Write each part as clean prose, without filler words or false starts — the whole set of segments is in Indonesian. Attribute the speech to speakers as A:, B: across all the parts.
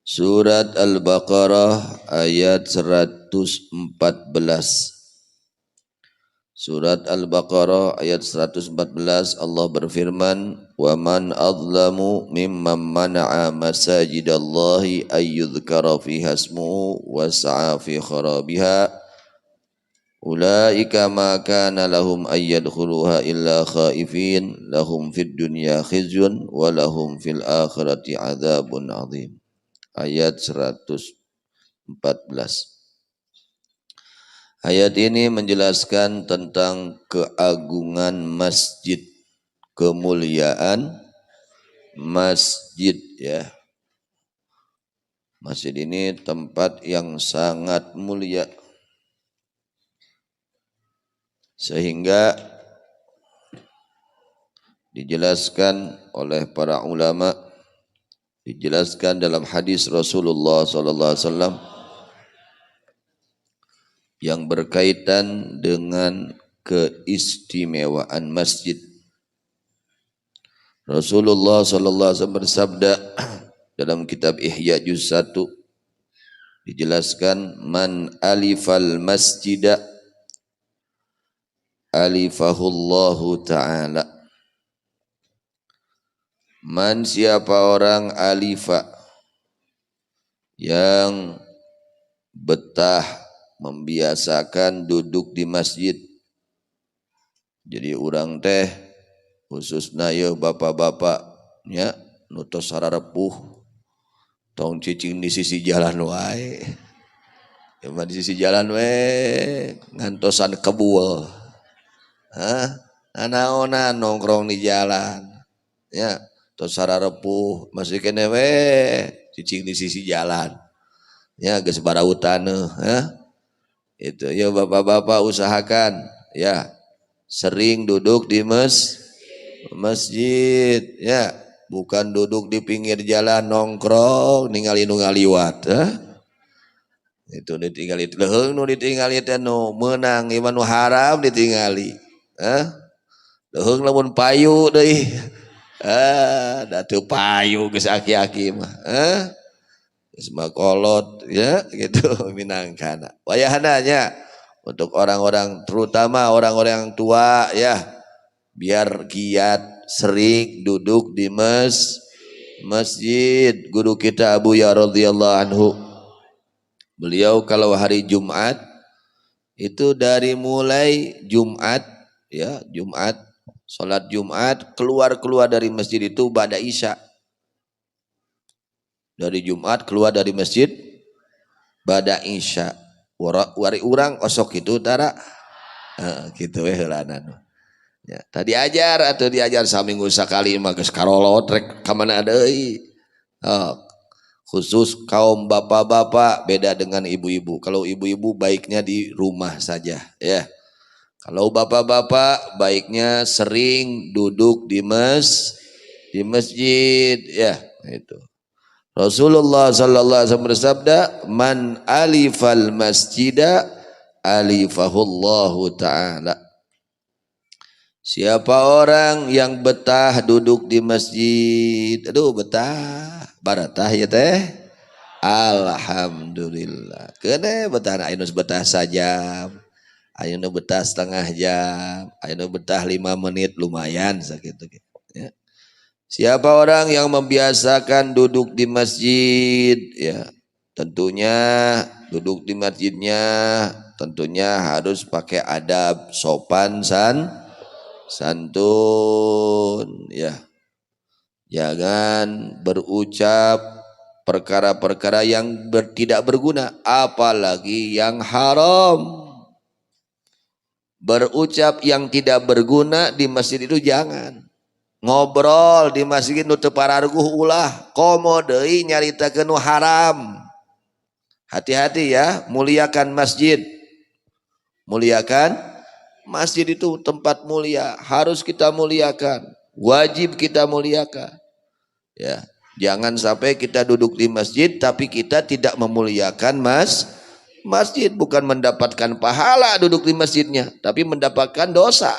A: Surat Al-Baqarah ayat 114. Surat Al-Baqarah ayat 114 Allah berfirman, "Wa man adlamu mimman mana'a masajidallahi ayyudhkara fiha ismuhu wa sa'a fi kharabiha ulaika ma kana lahum ayyadkhuluha illa khaifin lahum fid dunya khizyun wa lahum fil akhirati adzabun adzim." Ayat 114. Ayat ini menjelaskan tentang keagungan masjid, kemuliaan masjid ya. Masjid ini tempat yang sangat mulia. Sehingga dijelaskan oleh para ulama, dijelaskan dalam hadis Rasulullah SAW yang berkaitan dengan keistimewaan masjid. Rasulullah SAW bersabda dalam kitab Ihya juz 1 dijelaskan, man alifal masjida alifahullahu ta'ala. Man, siapa orang alifa yang betah membiasakan duduk di masjid. Jadi orang teh khususna ya bapak-bapak nya nu tos sararepuh tong cicing di sisi jalan wae. Emang di sisi jalan wae ngantosan kebuel. Anaona nongkrong di jalan. Ya, tos sararepuh masih kene we cicing di sisi jalan. Ya geus barautan itu ya bapak-bapak usahakan ya sering duduk di masjid ya, bukan duduk di pinggir jalan nongkrong ningali nu ngaliwat itu ditinggali leuheung nu ditinggali teh nu meunang iman nu haram ditinggali leuheung lamun payu deui da teu payu geus aki-aki mah Isma kolot ya gitu minangkana. Wayahananya untuk orang-orang terutama orang-orang yang tua ya biar giat sering duduk di masjid. Guru kita Abu Ya radhiyallahu anhu, beliau kalau hari Jumat itu dari mulai Jumat ya Jumat salat Jumat keluar dari masjid itu ba'da Isya. Dari Jumat keluar dari masjid ba'da Isya. Wari urang osok itu tara gitu we heulanan. Ya, tadi ajar atau diajar saminggu sakali mah geus karolot rek ka mana deui. Khusus kaum bapak-bapak beda dengan ibu-ibu. Kalau ibu-ibu baiknya di rumah saja ya. Kalau bapak-bapak baiknya sering duduk di masjid ya itu. Rasulullah sallallahu alaihi wasallam bersabda, man alifal masjida alifahullahu ta'ala. Siapa orang yang betah duduk di masjid, aduh betah, baratah ya teh, alhamdulillah. Kene betah, ayeuna betah sajam, ayeuna betah setengah jam, ayeuna betah 5 menit lumayan sakitu ya. Siapa orang yang membiasakan duduk di masjid ya, tentunya duduk di masjidnya tentunya harus pakai adab sopan santun ya. Jangan berucap perkara-perkara yang tidak berguna, apalagi yang haram. Berucap yang tidak berguna di masjid itu jangan. Ngobrol di masjid nu teu pararguh ulah, komo deui nyaritakeun nu haram. Hati-hati ya, muliakan masjid. Muliakan masjid itu tempat mulia, harus kita muliakan, wajib kita muliakan. Ya, jangan sampai kita duduk di masjid tapi kita tidak memuliakan masjid, bukan mendapatkan pahala duduk di masjidnya, tapi mendapatkan dosa.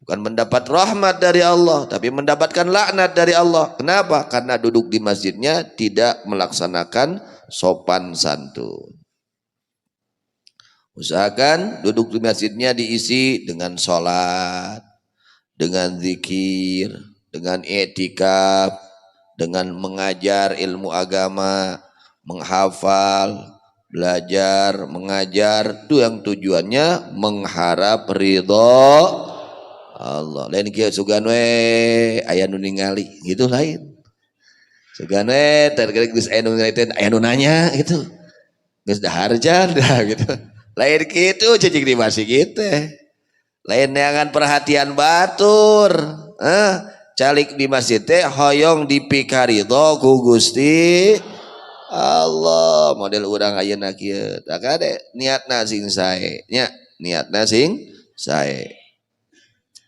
A: Bukan mendapat rahmat dari Allah, tapi mendapatkan laknat dari Allah. Kenapa? Karena duduk di masjidnya tidak melaksanakan sopan santun. Usahakan duduk di masjidnya diisi dengan sholat, dengan zikir, dengan i'tikaf, dengan mengajar ilmu agama, menghafal, belajar, mengajar. Itu yang tujuannya mengharap ridho Allah. Lain kieu sugan we aya nu ningali gitu lain. Sugan we tergeus geus aya nu ningali teh aya nu nanya gitu. Geus daharjan dah gitu. Lain kitu cicing di masjid gitu. Lain neangan perhatian batur. Calik di masjid teh hoyong dipikaridho ku Gusti Allah. Model urang ayeuna kieu. Tak kade niatna sing sae nya, niatna sing sae.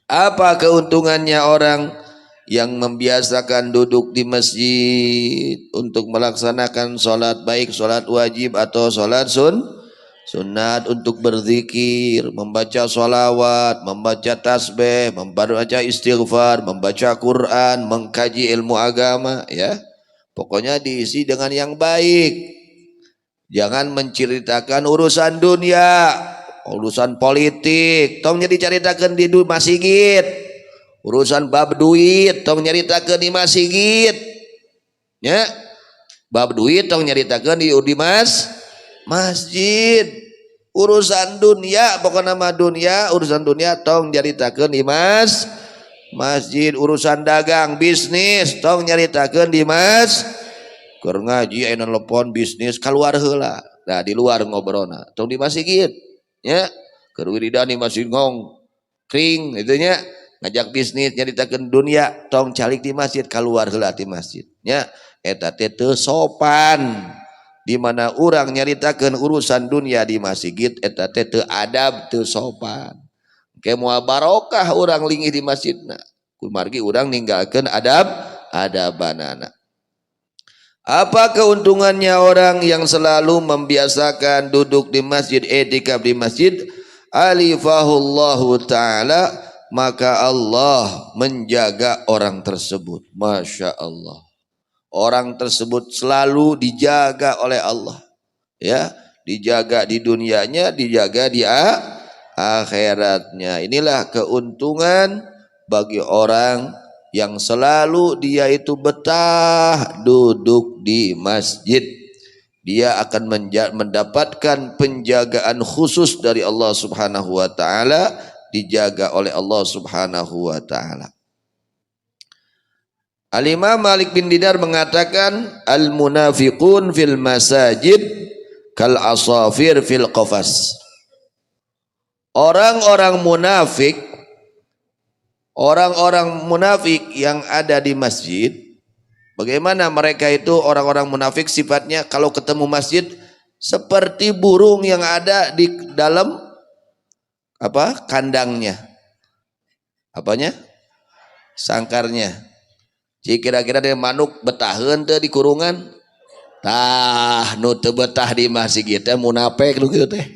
A: Apa keuntungannya orang yang membiasakan duduk di masjid untuk melaksanakan sholat, baik sholat wajib atau sholat sunat, untuk berzikir, membaca sholawat, membaca tasbih, membaca istighfar, membaca Quran, mengkaji ilmu agama, ya pokoknya diisi dengan yang baik. Jangan menceritakan urusan dunia, urusan politik, tong diceritakan di masjid. Urusan bab duit tong nyaritakeun di masjid nya, bab duit tong nyaritakeun di masjid. Urusan dunia pokoknya mah dunia, urusan dunia tong nyaritakeun di masjid. Urusan dagang bisnis tong nyaritakeun di keur ngaji aya nelpon bisnis keluar heula. Nah di luar ngobrolna tong di masjid nya, keur wiridan di masjid ngong kring itu nya. Ngajak bisnis nyaritakeun dunia tong calik di masjid, keluar heula di masjid nya. Eta teh teu sopan. Di mana urang nyaritakeun urusan dunia di masjid, eta teh teu adab, teu sopan. Ke moal barokah urang linggih di masjidna, kumargi urang ninggalkeun adabanana. Apa keuntungannya orang yang selalu membiasakan duduk di masjid, i'tikaf di masjid? Alifahullahu ta'ala, maka Allah menjaga orang tersebut. Masya Allah, orang tersebut selalu dijaga oleh Allah, ya, dijaga di dunianya, dijaga di akhiratnya. Inilah keuntungan bagi orang yang selalu dia itu betah duduk di masjid. Dia akan mendapatkan penjagaan khusus dari Allah Subhanahu wa taala, dijaga oleh Allah Subhanahu wa taala. Al-Imam Malik bin Dinar mengatakan al-munafiqun fil masajid kal asafir fil qafas. Orang-orang munafik yang ada di masjid, bagaimana mereka itu orang-orang munafik sifatnya kalau ketemu masjid seperti burung yang ada di dalam kandangnya, sangkarnya. Jika kira-kira dia manuk betaheun teh di kurungan, tah nu teu betah di masjid teh munafik nu kitu teh.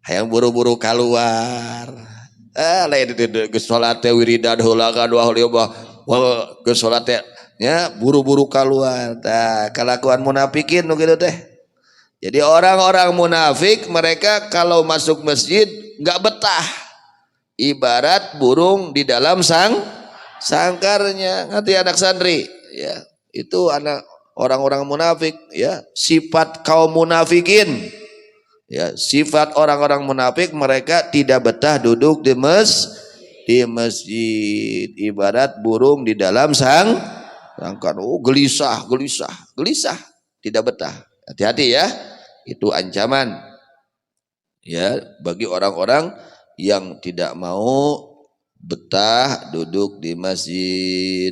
A: Hayang buru-buru keluar. Lain geus salat teh wiridan heula kadua heula geus salat teh nya buru-buru keluar. Tah kalakuan munafikin nu kitu teh. Jadi orang-orang munafik mereka kalau masuk masjid enggak betah. Ibarat burung di dalam sangkarnya. Ngerti anak santri? Ya, itu anak orang-orang munafik, ya, sifat kaum munafikin. Ya, sifat orang-orang munafik mereka tidak betah duduk di masjid. Ibarat burung di dalam sangkar. Gelisah, tidak betah. Hati-hati ya. Itu ancaman, ya, bagi orang-orang yang tidak mau betah duduk di masjid.